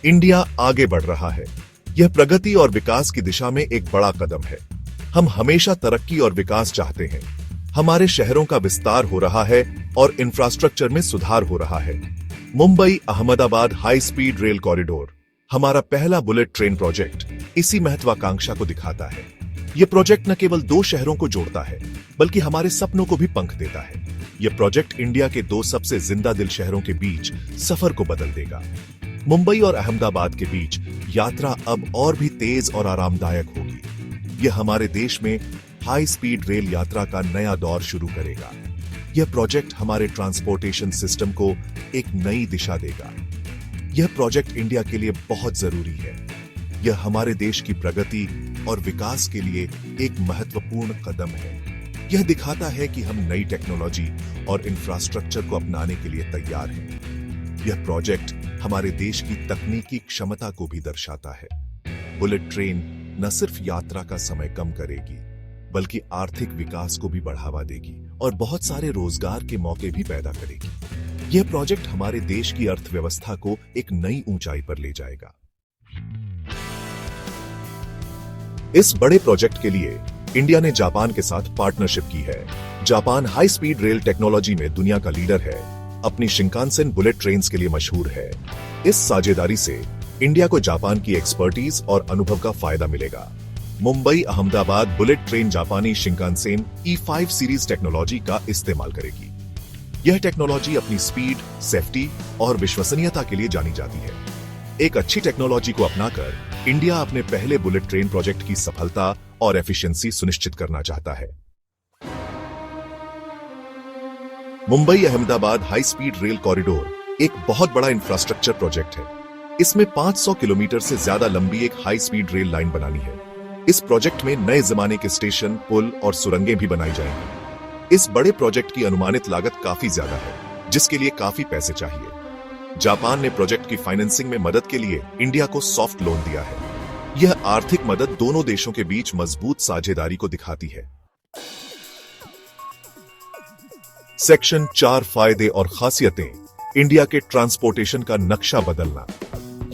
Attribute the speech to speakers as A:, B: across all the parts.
A: India आगे बढ़ रहा है। यह प्रगति और विकास की दिशा में एक बड़ा कदम है। हम हमेशा तरक्की और विकास चाहते हैं। हमारे शहरों का विस्तार हो रहा है और इंफ्रास्ट्रक्चर में सुधार हो रहा है। Mumbai Ahmedabad high speed rail corridor, हमारा पहला बुलेट ट्रेन प्रोजेक्ट, इसी महत्वाकांक्षा को दिखाता है। यह प्रोजेक्ट न केवल दो शहरों को जोड़ता है, बल्कि हमारे सपनों को भी पंख देता है। यह प्रोजेक्ट इंडिया के दो सबसे जिंदा दिल शहरों के बीच सफर को बदल देगा। मुंबई और अहमदाबाद के बीच यात्रा अब और भी तेज और आरामदायक होगी। यह हमारे देश में हाई स्पीड रेल यात्रा का नया दौर शुरू करेगा। यह प्रोजेक्ट हमारे ट्रांसपोर्टेशन सिस्टम को एक नई दिशा देगा। यह प्रोजेक्ट इंडिया के लिए बहुत जरूरी है। यह हमारे देश की प्रगति और विकास के लिए एक महत्वपूर्ण कदम है। यह दिखाता है कि हम नई टेक्नोलॉजी और इंफ्रास्ट्रक्चर को अपनाने के लिए तैयार हैं। यह प्रोजेक्ट हमारे देश की तकनीकी क्षमता को भी दर्शाता है। बुलेट ट्रेन न सिर्फ यात्रा का समय कम करेगी, बल्कि आर्थिक विकास को भी बढ़ावा देगी और बहुत सारे रोजगार के मौके भी पैदा करेगी। यह प्रोजेक्ट हमारे देश की अर्थव्यवस्था को एक नई ऊंचाई पर ले जाएगा। इस बड़े प्रोजेक्ट के लिए इंडिया ने जापान के साथ पार्टनरशिप की है। Japan high speed rail technology में दुनिया का लीडर है, अपनी शिंकानसेन बुलेट ट्रेन्स के लिए मशहूर है। इस साझेदारी से इंडिया को जापान की एक्सपर्टीज और अनुभव का फायदा मिलेगा। मुंबई अहमदाबाद बुलेट ट्रेन जापानी शिंकानसेन E5 सीरीज टेक्नोलॉजी का इस्तेमाल करेगी। यह टेक्नोलॉजी अपनी स्पीड, सेफ्टी और विश्वसनीयता के लिए जानी जाती है। एक अच्छी टेक्नोलॉजी को अपनाकर इंडिया अपने पहले बुलेट ट्रेन प्रोजेक्ट की सफलता और एफिशिएंसी सुनिश्चित करना चाहता है। Mumbai Ahmedabad high speed rail corridor एक बहुत बड़ा इंफ्रास्ट्रक्चर प्रोजेक्ट है। इसमें 500 किलोमीटर से ज्यादा लंबी एक हाई स्पीड रेल लाइन बनानी है। इस प्रोजेक्ट में नए जमाने के स्टेशन, पुल और सुरंगें भी बनाई जाएंगी। इस बड़े प्रोजेक्ट की अनुमानित लागत काफी ज्यादा है, जिसके लिए काफी पैसे चाहिए। जापान ने प्रोजेक्ट की फाइनेंसिंग में मदद के लिए इंडिया को सॉफ्ट लोन दिया है। यह आर्थिक मदद दोनों देशों के बीच मजबूत साझेदारी को दिखाती है। सेक्शन 4 फायदे और खासियतें, इंडिया के ट्रांसपोर्टेशन का नक्शा बदलना।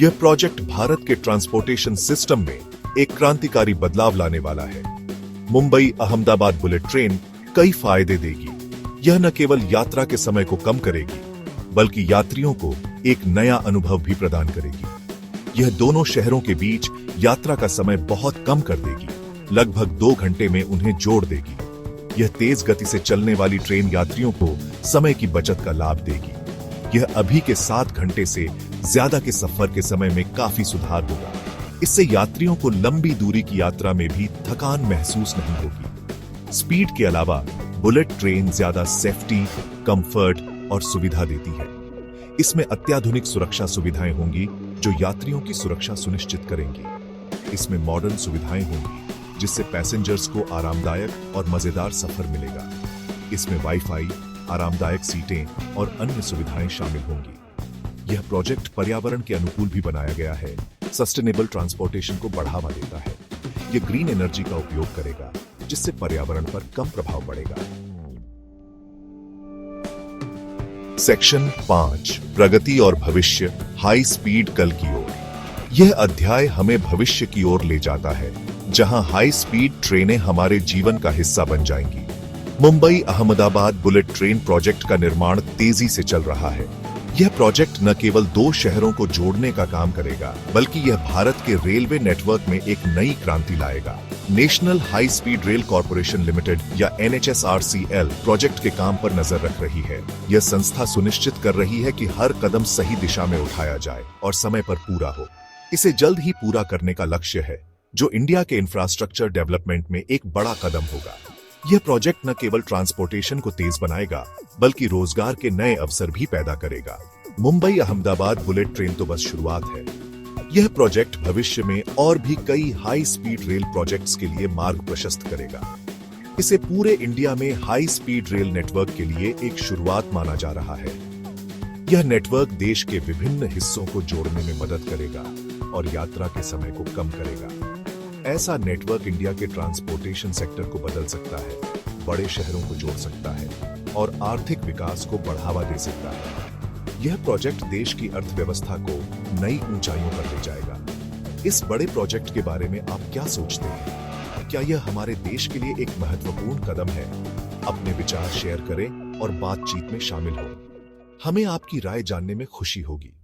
A: यह प्रोजेक्ट भारत के ट्रांसपोर्टेशन सिस्टम में एक क्रांतिकारी बदलाव लाने वाला है। मुंबई अहमदाबाद बुलेट ट्रेन कई फायदे देगी। यह न केवल यात्रा के समय को कम करेगी, बल्कि यात्रियों को एक नया अनुभव भी प्रदान करेगी। यह दोनों शहरों के बीच यात्रा का समय बहुत कम कर देगी, लगभग 2 घंटे में उन्हें जोड़ देगी। यह तेज गति से चलने वाली ट्रेन यात्रियों को समय की बचत का लाभ देगी। यह अभी के 7 घंटे से ज्यादा के सफर के समय में काफी सुधार होगा। इससे यात्रियों को लंबी दूरी की यात्रा में भी थकान महसूस नहीं होगी। स्पीड के अलावा बुलेट ट्रेन ज्यादा सेफ्टी, कंफर्ट और सुविधा देती है। इसमें अत्याधुनिक सुरक्षा सुविधाएं होंगी जो यात्रियों की सुरक्षा सुनिश्चित करेंगी। इसमें मॉडर्न सुविधाएं होंगी जिससे पैसेंजर्स को आरामदायक और मजेदार सफर मिलेगा। इसमें वाईफाई, आरामदायक सीटें और अन्य सुविधाएं शामिल होंगी। यह प्रोजेक्ट पर्यावरण के अनुकूल भी बनाया गया है, सस्टेनेबल ट्रांसपोर्टेशन को बढ़ावा देता है। यह ग्रीन एनर्जी का उपयोग करेगा, जिससे पर्यावरण पर कम प्रभाव पड़ेगा। सेक्शन 5 प्रगति और भविष्य, हाई स्पीड कल की ओर। यह अध्याय हमें भविष्य की ओर ले जाता है, जहां हाई स्पीड ट्रेनें हमारे जीवन का हिस्सा बन जाएंगी। Mumbai Ahmedabad bullet train project का निर्माण तेजी से चल रहा है। यह प्रोजेक्ट न केवल 2 शहरों को जोड़ने का काम करेगा, बल्कि यह भारत के रेलवे नेटवर्क में एक नई क्रांति लाएगा। National high speed rail corporation limited या NHSRCL प्रोजेक्ट के काम पर नजर रख रही है। यह संस्था सुनिश्चित कर रही है कि हर कदम सही दिशा में उठाया जाए और समय पर पूरा हो। इसे जल्द ही पूरा करने का लक्ष्य है, जो इंडिया के इंफ्रास्ट्रक्चर डेवलपमेंट में एक बड़ा कदम होगा। यह प्रोजेक्ट न केवल ट्रांसपोर्टेशन को तेज बनाएगा, बल्कि रोजगार के नए अवसर भी पैदा करेगा। मुंबई अहमदाबाद बुलेट ट्रेन तो बस शुरुआत है। यह प्रोजेक्ट भविष्य में और भी कई हाई स्पीड रेल प्रोजेक्ट्स के लिए मार्ग प्रशस्त करेगा। इसे पूरे इंडिया में हाई स्पीड रेल नेटवर्क के लिए एक शुरुआत माना जा रहा है। यह नेटवर्क देश के विभिन्न हिस्सों को जोड़ने में मदद करेगा और यात्रा के समय को कम करेगा। ऐसा नेटवर्क इंडिया के ट्रांसपोर्टेशन सेक्टर को बदल सकता है, बड़े शहरों को जोड़ सकता है और आर्थिक विकास को बढ़ावा दे सकता है। यह प्रोजेक्ट देश की अर्थव्यवस्था को नई ऊंचाइयों पर ले जाएगा। इस बड़े प्रोजेक्ट के बारे में आप क्या सोचते हैं? क्या यह हमारे देश के लिए एक महत्वपूर्ण कदम है? अपने विचार शेयर करें और बातचीत में शामिल हो। हमें आपकी राय जानने में खुशी होगी।